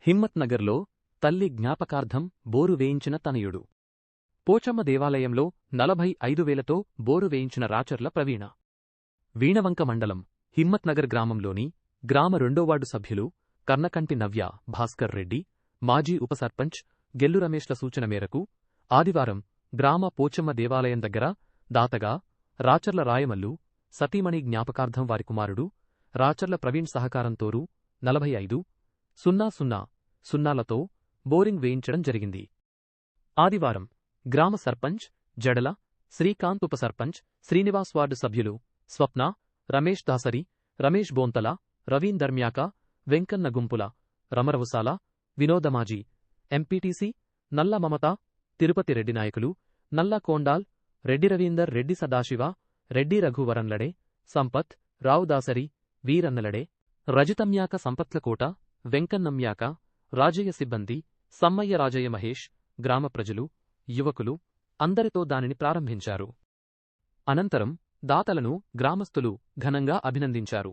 హిమ్మత్ నగర్లో తల్లి జ్ఞాపకార్థం బోరు వేయించిన తనయుడు. పోచమ్మ దేవాలయంలో 45,000తో బోరు వేయించిన రాచర్ల ప్రవీణ. వీణవంక మండలం హిమ్మత్ నగర్ గ్రామంలోని గ్రామ 2వ వార్డు సభ్యులు కర్ణకంటి నవ్య భాస్కర్ రెడ్డి, మాజీ ఉప సర్పంచ్ గెల్లు రమేష్ల సూచన మేరకు ఆదివారం గ్రామ పోచమ్మ దేవాలయం దగ్గర దాతగా రాచర్ల రాయమల్లు సతీమణి జ్ఞాపకార్థం వారి కుమారుడు రాచర్ల ప్రవీణ్ సహకారంతోరు 45,000,000లతో బోరింగ్ వేయించడం జరిగింది. ఆదివారం గ్రామ సర్పంచ్ జడల శ్రీకాంత్, ఉప సర్పంచ్ శ్రీనివాస్, వార్డు సభ్యులు స్వప్న, రమేష్ దాసరి, రమేష్ బోంతల, రవీన్ దర్మ్యాక, వెంకన్న గుంపుల, రమరవుసాల, వినోదమాజీ, ఎంపీటీసీ నల్ల మమత, తిరుపతి రెడ్డి నాయకులు నల్ల కోండాల్, రెడ్డి రవీందర్, రెడ్డి సదాశివ, రెడ్డి రఘువరన్లడే, సంపత్, రావు దాసరి, వీరన్నలడే, రజితమ్యాక, సంపత్లకోట, వెంకన్నమ్యాక, రాజయ్య సిబ్బంది, సమ్మయ్య, రాజయ్య, మహేష్, గ్రామ ప్రజలు, యువకులు అందరితో దానిని ప్రారంభించారు. అనంతరం దాతలను గ్రామస్తులు ఘనంగా అభినందించారు.